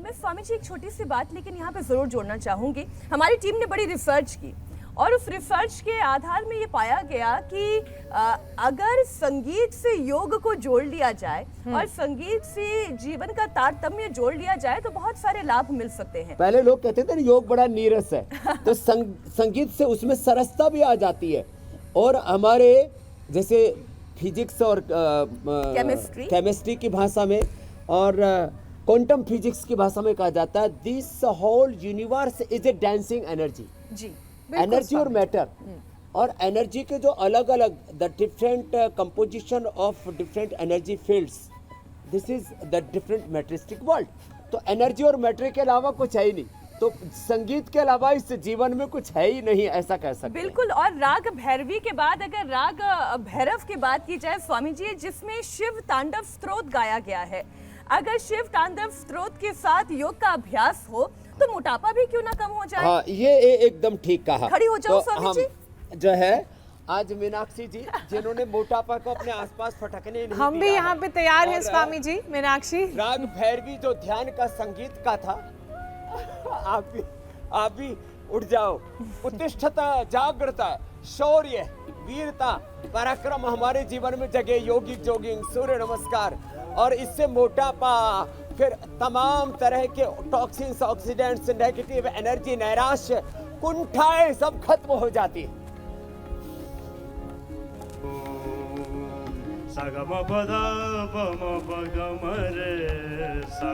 मैं स्वामी जी एक छोटी सी बात लेकिन यहाँ पे ज़रूर जोड़ना चाहूँगी। हमारी टीम ने बड़ी रिसर्च की और उस रिसर्च के आधार में ये पाया गया कि अगर संगीत से योग को जोड़ लिया जाए और संगीत से जीवन का तारतम्य जोड़ लिया जाए तो बहुत सारे लाभ मिल सकते हैं। पहले लोग कहते थे ना योग बड़ा नीरस है, तो संगीत से उसमें सरसता भी आ जाती है। और हमारे जैसे फिजिक्स और केमिस्ट्री की भाषा में और क्वांटम फिजिक्स की भाषा में कहा जाता है this whole universe is a dancing energy. जी, एनर्जी और मैटर, और एनर्जी के जो अलग अलग the different composition of different energy fields, this is the different materialistic world. तो एनर्जी और मैटर के अलावा कुछ है ही नहीं, तो संगीत के अलावा इस जीवन में कुछ है ही नहीं, ऐसा कह सकते हैं। बिल्कुल। और राग भैरवी के बाद अगर राग भैरव की बात की जाए स्वामी जी, जिसमें शिव तांडव स्तोत्र गाया गया है, अगर शिव तांडव स्तोत्र के साथ योग का अभ्यास हो तो मोटापा भी क्यों ना कम हो जाए। हाँ, ये एकदम ठीक कहा। खड़ी हो जाओ तो स्वामी जी। जो है आज मीनाक्षी जी जिन्होंने मोटापा को अपने आसपास फटकने नहीं हम भी यहाँ पे तैयार हैं स्वामी जी। मीनाक्षी, राग भैरवी जो ध्यान का संगीत का था, आप भी उठ जाओ। उत्तिष्ठता, जागृता, शौर्य, वीरता, पराक्रम हमारे जीवन में जगे। योगी जोगिंग, सूर्य नमस्कार, और इससे मोटापा, फिर तमाम तरह के टॉक्सिन्स, ऑक्सीडेंट्स, नेगेटिव एनर्जी, नैराश्य, कुंठाएं सब खत्म हो जाती है। सगम पद पम पगम रे सा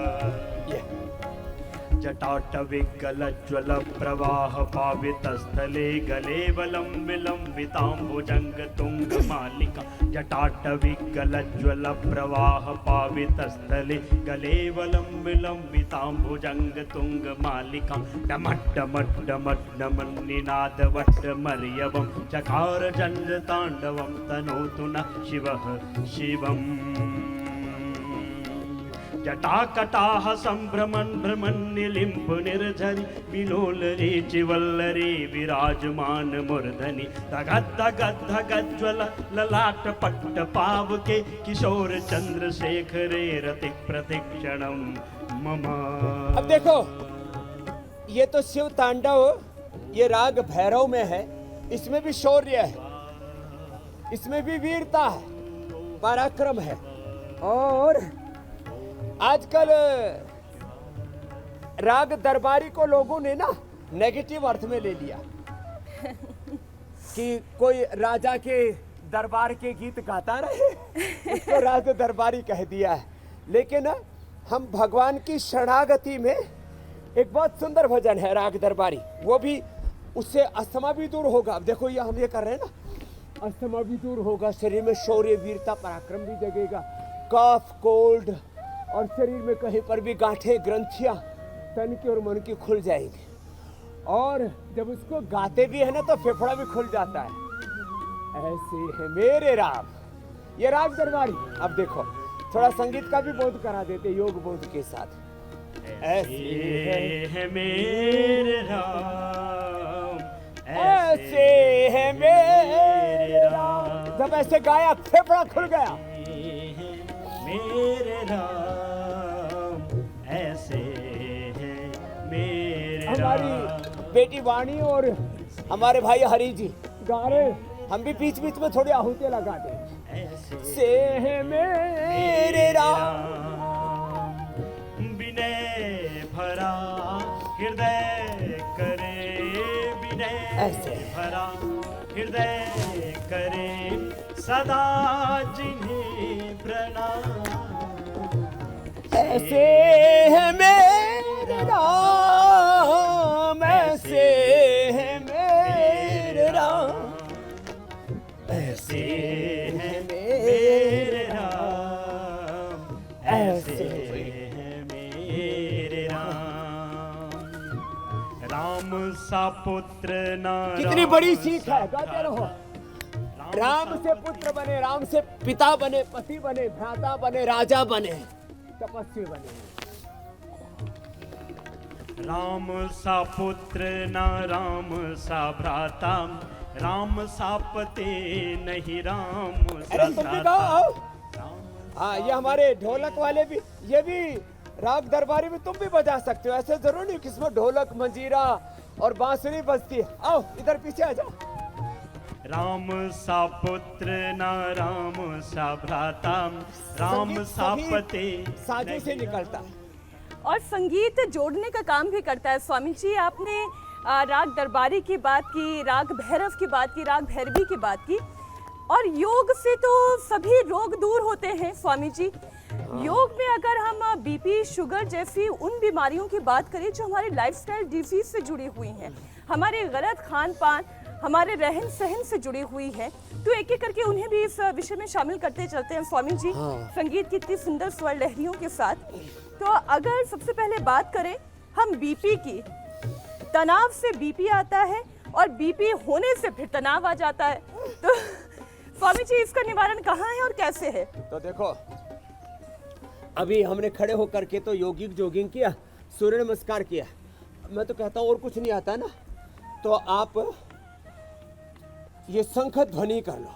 जटाटविकलज्ज्वल प्रवाह पावितस्थले गले वलं विलंबिताम्बुजंग तुंग मालिका। जटाटविकलज्ज्वल प्रवाह पावितस्थले गले वलं विलंबिताम्बुजंग तुंग मालिका। डमड्डमड्डमड्डमन्निनादवट्टमर्यवं चकार चण्ड ताण्डवं तनोतु न शिवः शिवम्। जटाकटाह संभ्रमन् भ्रमन् निलिम्ब निर्झरि विलोलरे चिवल्लरे विराजमान मूर्धनि। धगद् धगद् धगज्ज्वल ललाट पट्ट पावके किशोर चंद्रशेखरे रति प्रतिक्षणं मम। अब देखो, ये तो शिव तांडव, ये राग भैरव में है, इसमें भी शौर्य है, इसमें भी वीरता है, पराक्रम है। और आजकल राग दरबारी को लोगों ने ना नेगेटिव अर्थ में ले लिया कि कोई राजा के दरबार के गीत गाता रहे, उसको राग दरबारी कह दिया है। लेकिन हम भगवान की शरणागति में एक बहुत सुंदर भजन है राग दरबारी, वो भी, उससे अस्थमा भी दूर होगा। अब देखो ये हम ये कर रहे हैं ना, अस्थमा भी दूर होगा, शरीर में शौर्य, वीरता, पराक्रम भी जगेगा, कफ, कोल्ड, और शरीर में कहीं पर भी गांठें, ग्रंथियां तन की और मन की खुल जाएगी। और जब उसको गाते भी है ना तो फेफड़ा भी खुल जाता है। ऐसे है मेरे राम, ये राग दरबारी। अब देखो थोड़ा संगीत का भी बोध करा देते योग बोध के साथ। ऐसे है मेरे राम, ऐसे है मेरे राम। जब ऐसे गाया फेफड़ा खुल गया। मेरे राम, ऐसे हैं मेरे राम। हमारी बेटी वाणी और हमारे भाई हरी जी गा रहे, हम भी बीच बीच में थोड़ी आहुतियां लगा दें। ऐसे है मेरे राम, विनय भरा हृदय करे, विनय भरा हृदय करे, सदा जिन्हें प्रणाम। ऐसे है मेरे राम, ऐसे है मेरे राम, ऐसे है मेरे राम, ऐसे है मेरे राम। राम सा पुत्र ना, कितनी बड़ी सीख है, गाते रहो। राम से पुत्र बने, राम से पिता बने, पति बने, भ्राता बने, राजा बने, तपस्वी बने। राम सा पुत्र ना राम सा भ्राता, राम सा पते नहीं राम सा हाँ, ये हमारे ढोलक वाले भी, ये भी राग दरबारी में तुम भी बजा सकते हो, ऐसे जरूर नहीं कि इसमें ढोलक मंजीरा और बांसुरी बजती है। आओ इधर पीछे आ जाओ। राम सा पुत्र न राम सा भ्राता, राम संगीत सा सभी पते साजों से निकलता है। और संगीत जोड़ने का काम भी करता है। स्वामी जी, आपने राग दरबारी की बात की, राग भैरव की बात की, राग भैरवी की बात की, और योग से तो सभी रोग दूर होते हैं स्वामी जी। योग में अगर हम बीपी, शुगर जैसी उन बीमारियों की बात करें जो हमारे लाइफस्टाइल डिजीज से जुड़ी हुई हैं, हमारे गलत खान पान, हमारे रहन सहन से जुड़ी हुई है, तो एक एक करके उन्हें भी इस विषय में शामिल करते चलते हैं स्वामी जी। संगीत की इतनी सुंदर स्वर लहरियों के साथ। तो अगर सबसे पहले बात करें हम बीपी की, तनाव से बीपी आता है और बीपी होने से फिर तनाव आ जाता है, तो स्वामी जी इसका निवारण कहाँ है और कैसे है? तो देखो, अभी हमने खड़े होकर के तो योगिक जोगिंग किया, सूर्य नमस्कार किया। मैं तो कहता हूँ और कुछ नहीं आता ना, तो आप ये शंख ध्वनि कर लो।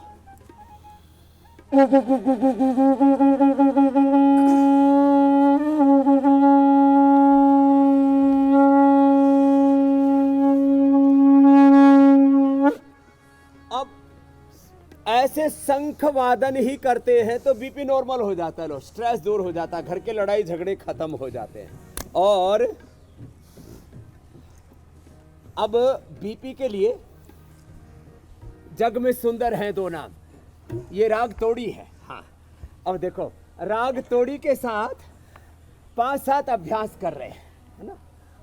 अब ऐसे शंख वादन ही करते हैं तो बीपी नॉर्मल हो जाता है, लो स्ट्रेस दूर हो जाता है, घर के लड़ाई झगड़े खत्म हो जाते हैं। और अब बीपी के लिए जग में सुंदर है दो नाम, ये राग तोड़ी है। हाँ, अब देखो राग तोड़ी के साथ 5-7 अभ्यास कर रहे हैं, है ना।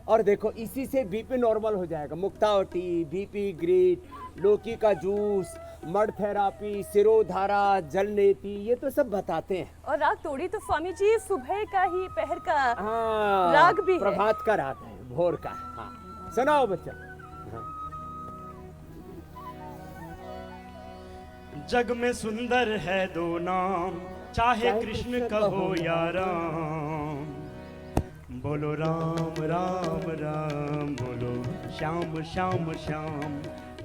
और देखो इसी से बीपी नॉर्मल हो जाएगा। मुक्तावटी, बीपी ग्रीट, लौकी का जूस, मड थेरापी, सिरोधारा, जलनेती, ये तो सब बताते हैं। और राग तोड़ी तो स्वामी जी सुबह का ही, पहर का हाँ, राग भी है। प्रभात का राग है, भोर का। हाँ, सुनाओ बच्चा। जग में सुंदर है दो नाम, चाहे कृष्ण कहो या राम। बोलो राम राम राम, बोलो श्याम श्याम श्याम,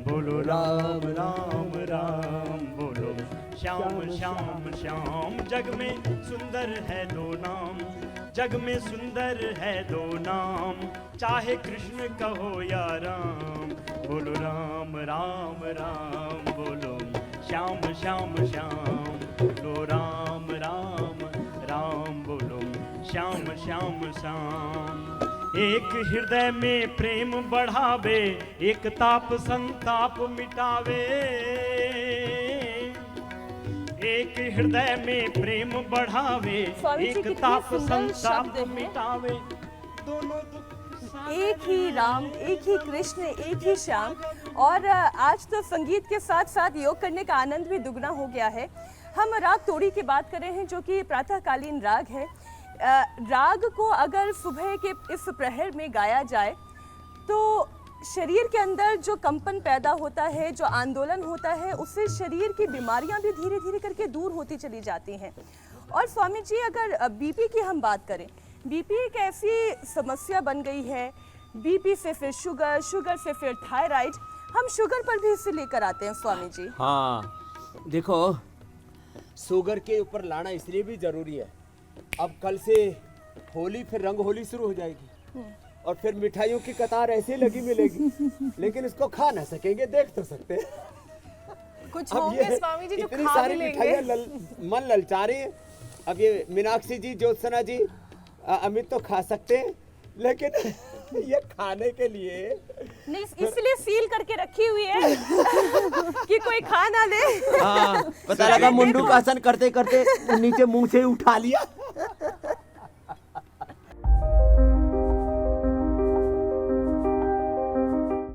बोलो राम राम राम, बोलो श्याम श्याम श्याम। जग में सुंदर है दो नाम, जग में सुंदर है दो नाम, चाहे कृष्ण कहो या राम। बोलो राम राम राम, बोलो श्याम श्याम श्याम, बोलो राम राम राम, बोलो श्याम श्याम श्याम। एक हृदय में प्रेम बढ़ावे, एक ताप संताप मिटावे। एक हृदय में प्रेम बढ़ावे, स्वामी जी, एक कितने ताप सुंदर संताप शब्द हैं। मिटावे। दोनों दुख एक ही राम, एक ही कृष्ण, एक ही श्याम। और आज तो संगीत के साथ साथ योग करने का आनंद भी दुगना हो गया है। हम राग तोड़ी की बात कर रहे हैं जो कि प्रातःकालीन राग है। राग को अगर सुबह के इस प्रहर में गाया जाए तो शरीर के अंदर जो कंपन पैदा होता है, जो आंदोलन होता है, उससे शरीर की बीमारियां भी धीरे धीरे करके दूर होती चली जाती हैं। और स्वामी जी, अगर बीपी की हम बात करें, बीपी एक ऐसी समस्या बन गई है, बीपी से फिर शुगर, शुगर से फिर थायराइड, हम शुगर पर भी इसे लेकर आते हैं स्वामी जी। हाँ, देखो शुगर के ऊपर लाना इसलिए भी जरूरी है, अब कल से होली, फिर रंग होली शुरू हो जाएगी और फिर मिठाइयों की कतार ऐसे लगी मिलेगी, लेकिन इसको खा ना सकेंगे, देख तो सकते हैं। कुछ अब होंगे ये स्वामी जी जो इतनी खा सारी भी लेंगे। मिठाइयाँ मन ललचा रही हैं। अब ये मीनाक्षी जी, ज्योत्सना जी, अमित तो खा सकते हैं, लेकिन ये खाने के लिए नहीं, इसलिए सील करके रखी हुई है कि कोई खा ना ले। हाँ, पता लगा मुंडू का आसन करते करते नीचे मुंह से उठा लिया।